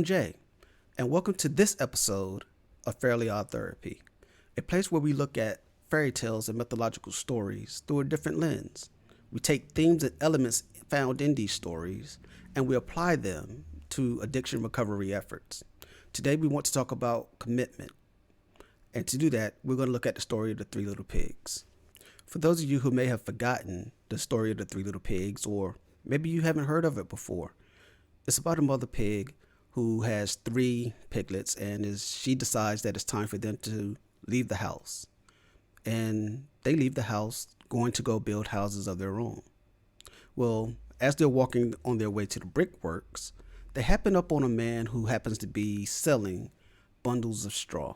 I'm Jay, and welcome to this episode of Fairly Odd Therapy, a place where we look at fairy tales and mythological stories through a different lens. We take themes and elements found in these stories, and we apply them to addiction recovery efforts. Today we want to talk about commitment, and to do that, we're going to look at the story of the Three Little Pigs. For those of you who may have forgotten the story of the Three Little Pigs, or maybe you haven't heard of it before, it's about a mother pig who has three piglets, and she decides that it's time for them to leave the house. And they leave the house, going to go build houses of their own. Well, as they're walking on their way to the brickworks, they happen up on a man who happens to be selling bundles of straw.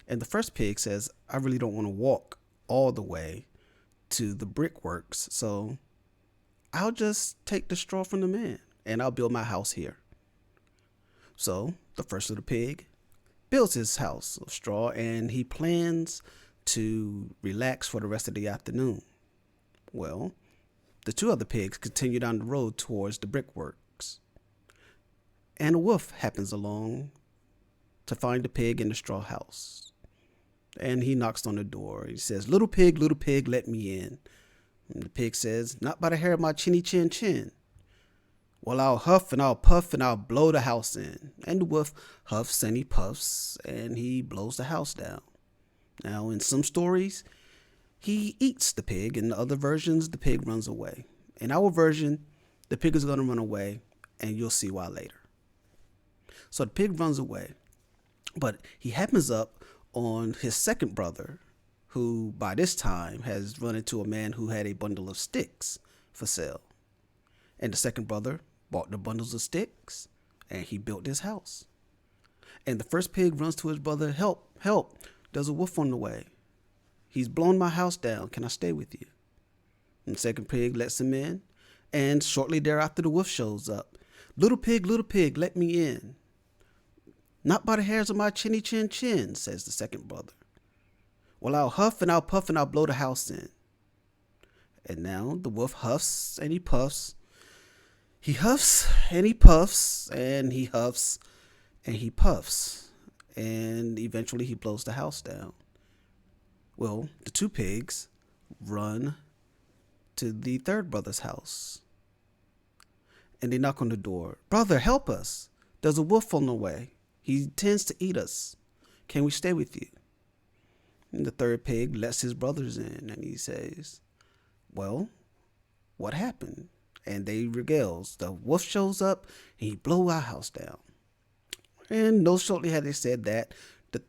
And the first pig says, I really don't want to walk all the way to the brickworks, so I'll just take the straw from the man and I'll build my house here. So the first little pig builds his house of straw, and he plans to relax for the rest of the afternoon. Well, the two other pigs continue down the road towards the brickworks, and a wolf happens along to find the pig in the straw house. And he knocks on the door. He says, little pig, let me in. And the pig says, not by the hair of my chinny chin chin. Well, I'll huff and I'll puff and I'll blow the house in. And the wolf huffs and he puffs and he blows the house down. Now, in some stories, he eats the pig. In the other versions, the pig runs away. In our version, the pig is going to run away, and you'll see why later. So the pig runs away, but he happens up on his second brother, who by this time has run into a man who had a bundle of sticks for sale. And the second brother bought the bundles of sticks, and he built his house. And the first pig runs to his brother, help, help, there's a wolf on the way. He's blown my house down, can I stay with you? And the second pig lets him in, and shortly thereafter the wolf shows up. Little pig, let me in. Not by the hairs of my chinny chin chin, says the second brother. Well, I'll huff and I'll puff and I'll blow the house in. And now the wolf huffs and he puffs. He huffs and he puffs and he huffs and he puffs. And eventually he blows the house down. Well, the two pigs run to the third brother's house. And they knock on the door. Brother, help us. There's a wolf on the way. He tends to eat us. Can we stay with you? And the third pig lets his brothers in, and he says, well, what happened? And they regales. The wolf shows up, and he blows our house down. And no shortly had they said that, the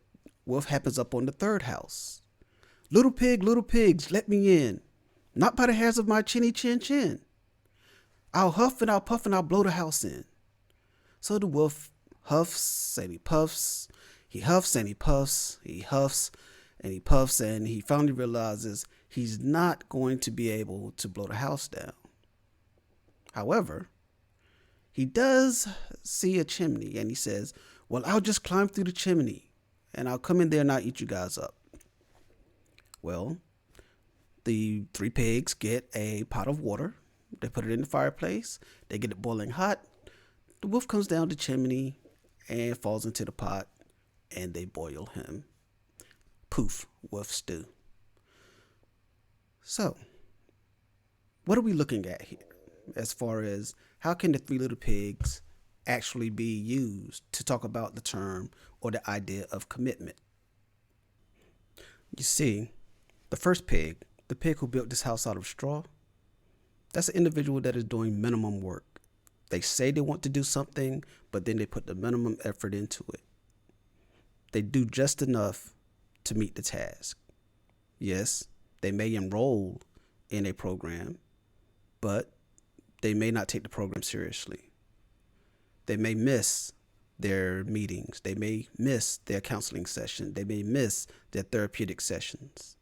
wolf happens up on the third house. Little pigs, let me in. Not by the hairs of my chinny chin chin. I'll huff and I'll puff and I'll blow the house in. So the wolf huffs and he puffs. He huffs and he puffs. He huffs and he puffs, and he finally realizes he's not going to be able to blow the house down. However, he does see a chimney, and he says, well, I'll just climb through the chimney and I'll come in there and I'll eat you guys up. Well, the three pigs get a pot of water. They put it in the fireplace. They get it boiling hot. The wolf comes down the chimney and falls into the pot, and they boil him. Poof, wolf stew. So, what are we looking at here as far as how can the Three Little Pigs actually be used to talk about the term or the idea of commitment? You see, the first pig, the pig who built this house out of straw, that's an individual that is doing minimum work. They say they want to do something, but then they put the minimum effort into it. They do just enough to meet the task. Yes, they may enroll in a program, but they may not take the program seriously. They may miss their meetings. They may miss their counseling session. They may miss their therapeutic sessions.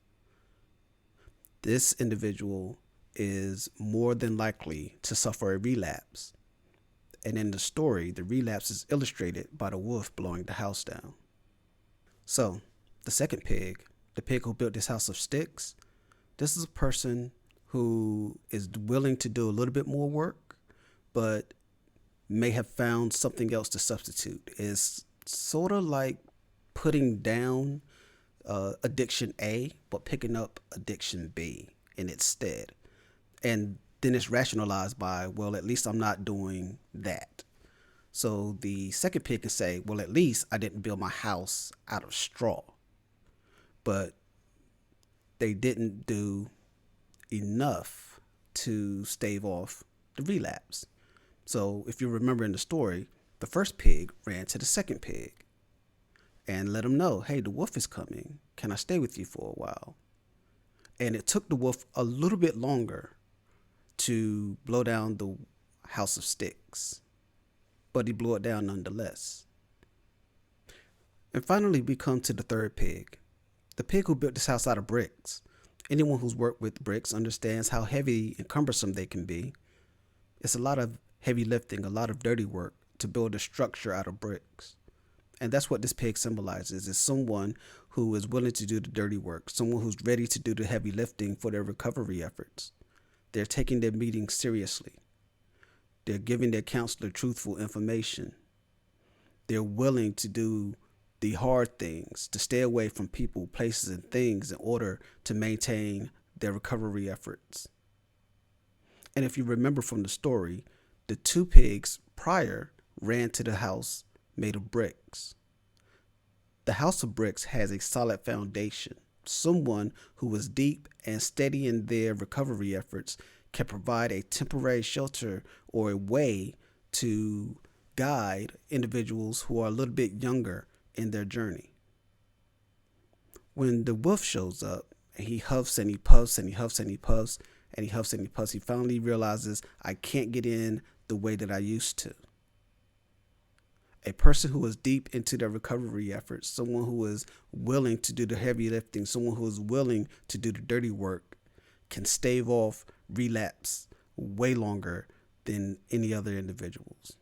This individual is more than likely to suffer a relapse. And in the story, the relapse is illustrated by the wolf blowing the house down. So, the second pig, the pig who built this house of sticks, this is a person who is willing to do a little bit more work, but may have found something else to substitute. It's sort of like putting down addiction A, but picking up addiction B in its stead. And then it's rationalized by, well, at least I'm not doing that. So the second pig can say, well, at least I didn't build my house out of straw. But they didn't do enough to stave off the relapse. So if you remember in the story, the first pig ran to the second pig and let him know, hey, the wolf is coming. Can I stay with you for a while? And it took the wolf a little bit longer to blow down the house of sticks, but he blew it down nonetheless. And finally, we come to the third pig, the pig who built this house out of bricks. Anyone who's worked with bricks understands how heavy and cumbersome they can be. It's a lot of heavy lifting, a lot of dirty work to build a structure out of bricks. And that's what this pig symbolizes, is someone who is willing to do the dirty work, someone who's ready to do the heavy lifting for their recovery efforts. They're taking their meetings seriously. They're giving their counselor truthful information. They're willing to do the hard things, to stay away from people, places, and things in order to maintain their recovery efforts. And if you remember from the story, the two pigs prior ran to the house made of bricks. The house of bricks has a solid foundation. Someone who is deep and steady in their recovery efforts can provide a temporary shelter or a way to guide individuals who are a little bit younger in their journey. When the wolf shows up and he huffs and he puffs and he huffs and he puffs and he huffs and he puffs, he finally realizes, I can't get in the way that I used to. A person who is deep into their recovery efforts, someone who is willing to do the heavy lifting, someone who is willing to do the dirty work, can stave off relapse way longer than any other individuals.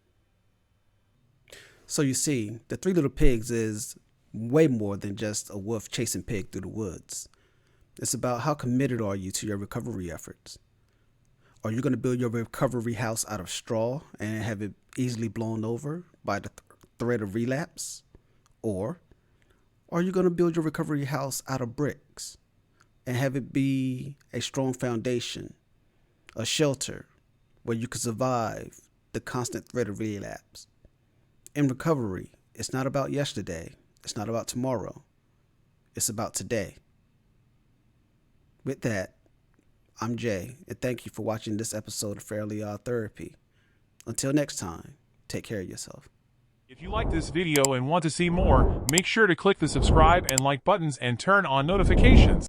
So you see, the Three Little Pigs is way more than just a wolf chasing pig through the woods. It's about how committed are you to your recovery efforts. Are you going to build your recovery house out of straw and have it easily blown over by the threat of relapse? Or are you going to build your recovery house out of bricks and have it be a strong foundation, a shelter where you can survive the constant threat of relapse? In recovery, it's not about yesterday. It's not about tomorrow. It's about today. With that, I'm Jay, and thank you for watching this episode of Fairly Odd Therapy. Until next time, take care of yourself. If you like this video and want to see more, make sure to click the subscribe and like buttons and turn on notifications.